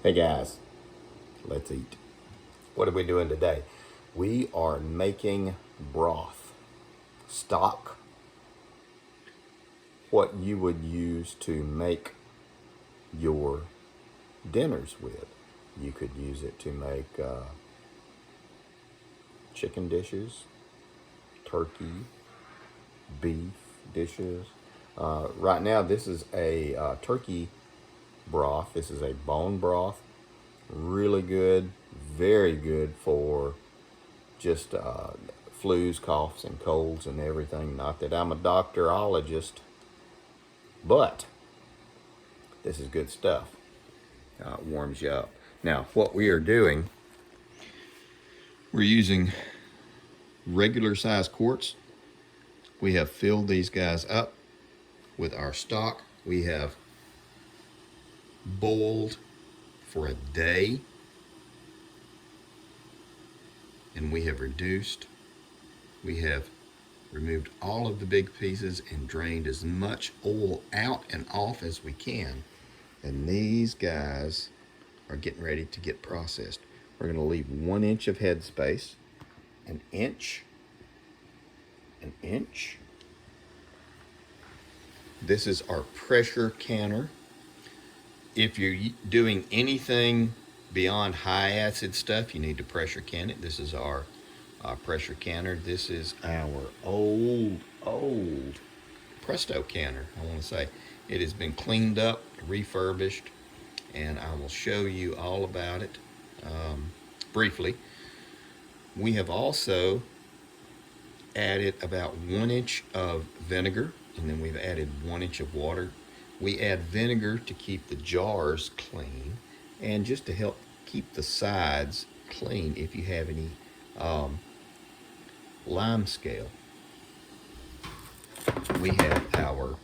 Hey guys, let's eat. What are we doing today? We are making broth, stock, what you would use to make your dinners with. You could use it to make chicken dishes, turkey, beef dishes. Right now, this is a turkey broth. This is a bone broth. Really good, very good for just flus, coughs, and colds and everything. Not that I'm a doctorologist, but this is good stuff. It warms you up. Now, what we are doing, we're using regular size quarts. We have filled these guys up with our stock. We have boiled for a day, and we have reduced. We have removed all of the big pieces and drained as much oil out and off as we can. And these guys are getting ready to get processed. We're going to leave 1 inch of head space, an inch. This is our pressure canner. If you're doing anything beyond high acid stuff, you need to pressure can it. This is our pressure canner. This is our old Presto canner, I want to say. It has been cleaned up, refurbished, and I will show you all about it briefly. We have also added about 1 inch of vinegar, and then we've added 1 inch of water. We add vinegar to keep the jars clean and just to help keep the sides clean if you have any lime scale. We have our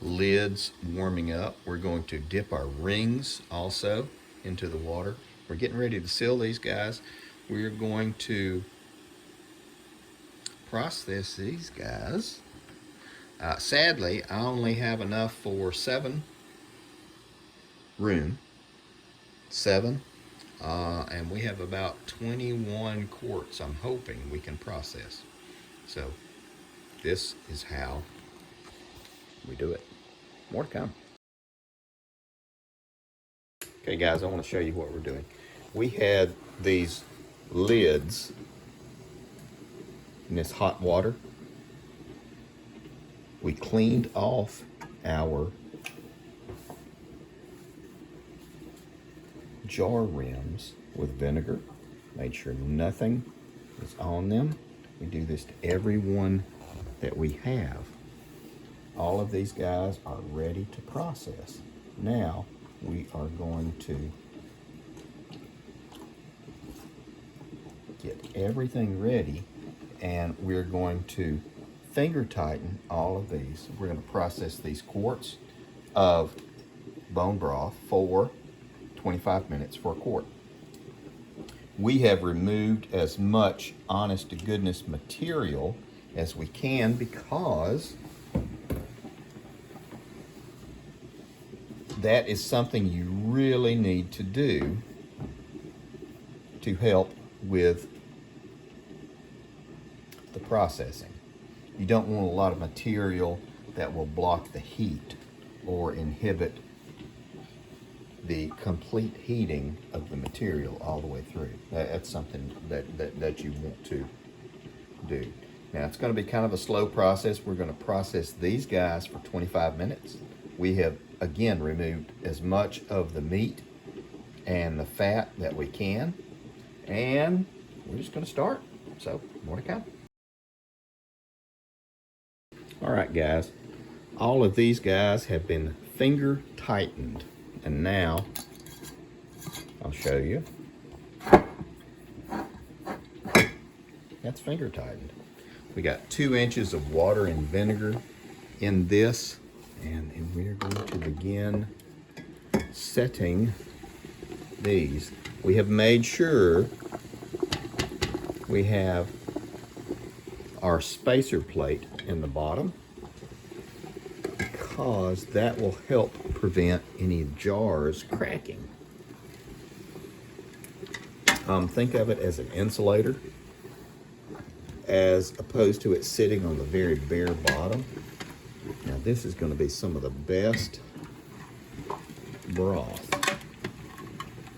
lids warming up. We're going to dip our rings also into the water. We're getting ready to seal these guys. We're going to process these guys. Sadly, I only have enough for 7 room, and we have about 21 quarts I'm hoping we can process. So this is how we do it. More to come. Okay guys, I want to show you what we're doing. We had these lids in this hot water. We cleaned off our jar rims with vinegar, made sure nothing is on them. We do this to every one that we have. All of these guys are ready to process. Now we are going to get everything ready, and we're going to finger tighten all of these. We're going to process these quarts of bone broth for 25 minutes for a quart. We have removed as much honest to goodness material as we can because that is something you really need to do to help with the processing. You don't want a lot of material that will block the heat or inhibit the complete heating of the material all the way through. That's something that you want to do. Now it's going to be kind of a slow process. We're going to process these guys for 25 minutes. We have again removed as much of the meat and the fat that we can, and we're just going to start. So more to come. All right guys, all of these guys have been finger tightened, and now I'll show you. That's finger tightened. We got 2 inches of water and vinegar in this, and we're going to begin setting these. We have made sure we have our spacer plate in the bottom because that will help prevent any jars cracking. Think of it as an insulator, as opposed to it sitting on the very bare bottom. Now this is going to be some of the best broth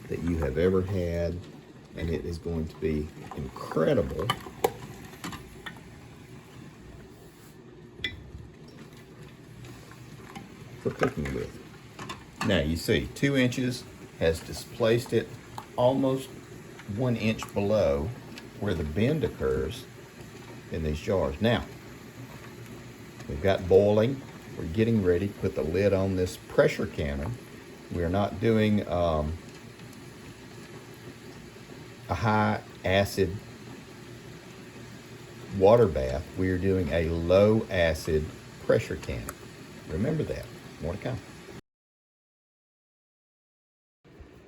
that you have ever had, and it is going to be incredible for cooking with. Now you see 2 inches has displaced it almost 1 inch below where the bend occurs in these jars. Now we've got boiling. We're getting ready to put the lid on this pressure canner. We're not doing a high acid water bath. We are doing a low acid pressure canner. Remember that. More to come.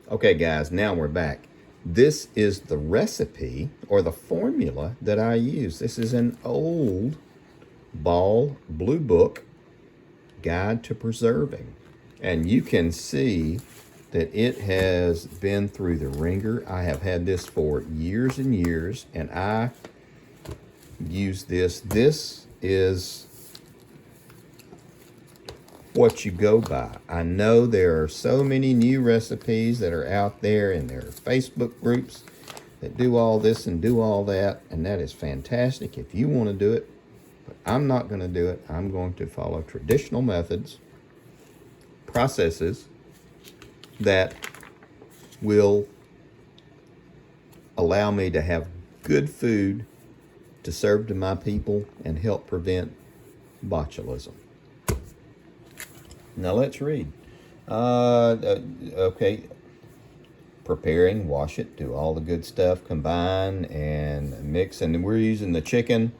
Okay guys, now we're back. This is the recipe or the formula that I use. This is an old Ball Blue Book Guide to Preserving. And you can see that it has been through the ringer. I have had this for years and years, and I use this. This is what you go by. I know there are so many new recipes that are out there, and there are Facebook groups that do all this and do all that, and that is fantastic if you want to do it, but I'm not going to do it. I'm going to follow traditional methods, processes that will allow me to have good food to serve to my people and help prevent botulism. Now let's read. Okay. Preparing, wash it, do all the good stuff, combine and mix. And we're using the chicken.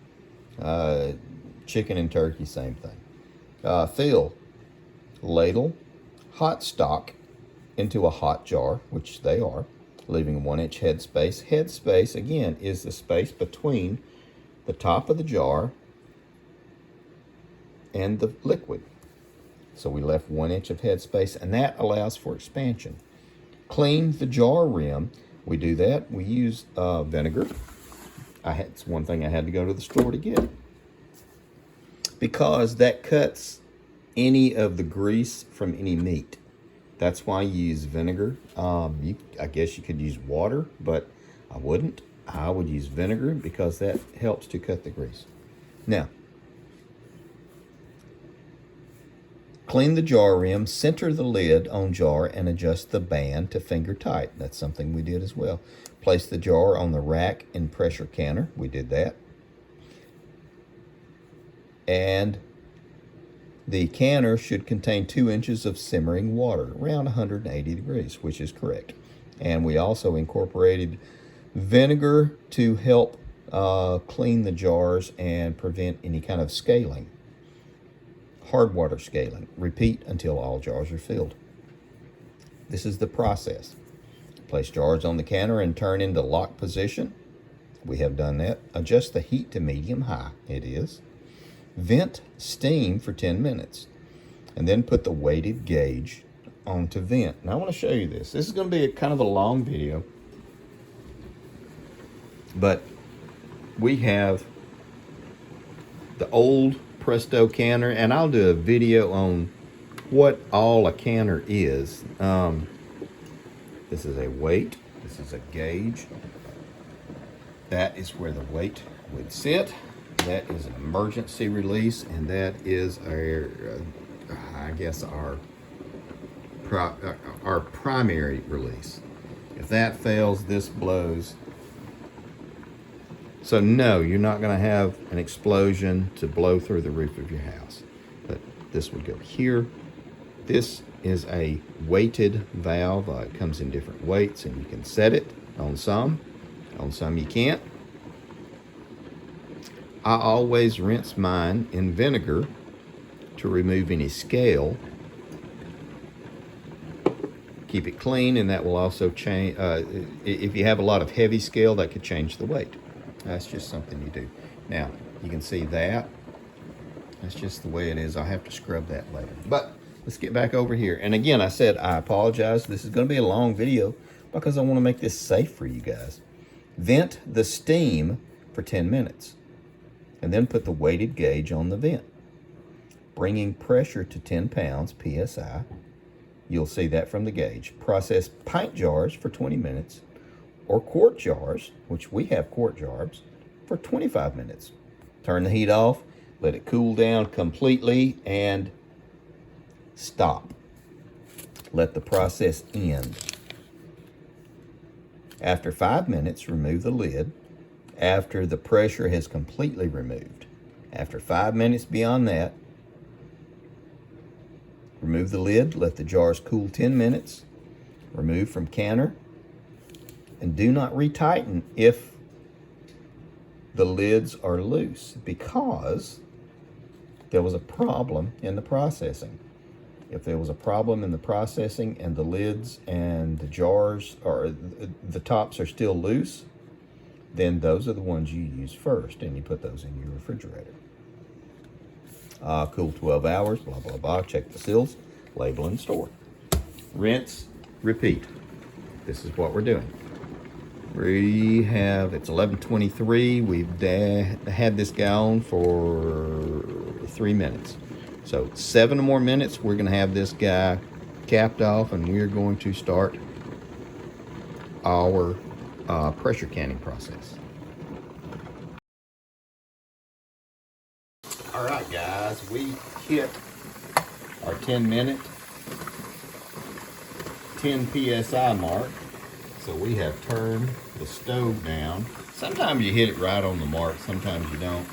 Chicken and turkey, same thing. Fill, ladle, hot stock into a hot jar, which they are, leaving 1 inch head space. Head space, again, is the space between the top of the jar and the liquid. So we left 1 inch of head space, and that allows for expansion. Clean the jar rim. We do that. We use vinegar. It's one thing I had to go to the store to get, because that cuts any of the grease from any meat. That's why you use vinegar. I guess you could use water, but I wouldn't. I would use vinegar because that helps to cut the grease. Now, clean the jar rim, center the lid on jar, and adjust the band to finger tight. That's something we did as well. Place the jar on the rack in pressure canner. We did that. And the canner should contain 2 inches of simmering water, around 180 degrees, which is correct. And we also incorporated vinegar to help clean the jars and prevent any kind of scaling. Hard water scaling. Repeat until all jars are filled. This is the process. Place jars on the canner and turn into lock position. We have done that. Adjust the heat to medium-high. It is. Vent steam for 10 minutes. And then put the weighted gauge onto vent. Now I want to show you this. This is going to be kind of a long video, but we have the old Presto canner, and I'll do a video on what all a canner is. This is a weight. This is a gauge. That is where the weight would sit. That is an emergency release, and that is I guess our primary release. If that fails, this blows. So no, you're not going to have an explosion to blow through the roof of your house. But this would go here. This is a weighted valve. It comes in different weights, and you can set it on some. On some you can't. I always rinse mine in vinegar to remove any scale. Keep it clean, and that will also change. If you have a lot of heavy scale, that could change the weight. That's just something you do. Now, you can see that. That's just the way it is. I'll have to scrub that later. But let's get back over here. And again, I said I apologize. This is going to be a long video. because I want to make this safe for you guys. Vent the steam for 10 minutes and then put the weighted gauge on the vent, bringing pressure to 10 pounds PSI. You'll see that from the gauge. Process pint jars for 20 minutes or quart jars, which we have quart jars, for 25 minutes. Turn the heat off, let it cool down completely, and stop. Let the process end. After 5 minutes, remove the lid after the pressure has completely removed. After 5 minutes beyond that, remove the lid, let the jars cool 10 minutes, remove from canner, and do not retighten if the lids are loose, because there was a problem in the processing. If there was a problem in the processing and the lids and the jars or the tops are still loose, then those are the ones you use first, and you put those in your refrigerator. Cool 12 hours, blah, blah, blah. Check the seals, label, and store. Rinse, repeat. This is what we're doing. We have, it's 11:23. We've had this guy on for 3 minutes. So 7 more minutes, we're going to have this guy capped off, and we're going to start our pressure canning process. All right, guys, we hit our 10-minute, 10 PSI mark. So we have turned the stove down. Sometimes you hit it right on the mark, sometimes you don't.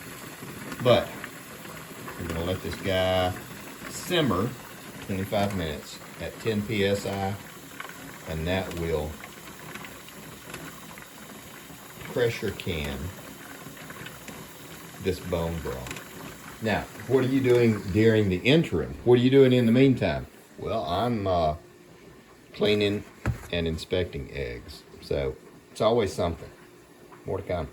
But we're gonna let this guy simmer 25 minutes at 10 PSI, and that will pressure can this bone broth. Now, what are you doing during the interim? What are you doing in the meantime? Well, I'm cleaning and inspecting eggs. So it's always something. More to come.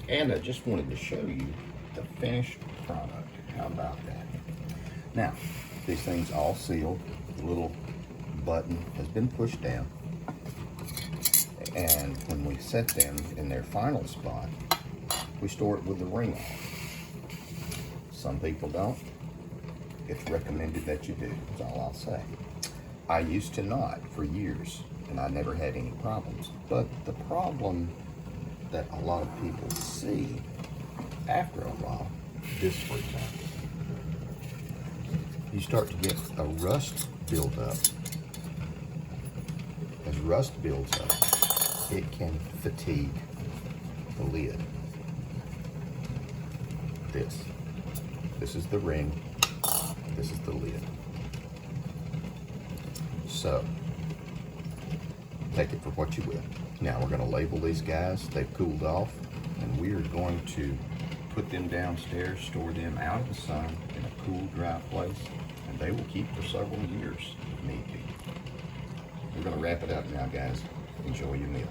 And I just wanted to show you the finished product. How about that? Now, these things all sealed. The little button has been pushed down. And when we set them in their final spot, we store it with the ring on. Some people don't. It's recommended that you do, is all I'll say. I used to not for years, and I never had any problems. But the problem that a lot of people see after a while, this for example, you start to get a rust buildup. As rust builds up, it can fatigue the lid. This is the ring, this is the lid. So, take it for what you will. Now we're going to label these guys. They've cooled off, and we are going to put them downstairs, store them out of the sun in a cool, dry place, and they will keep for several years if need be. We're going to wrap it up now, guys. Enjoy your meal.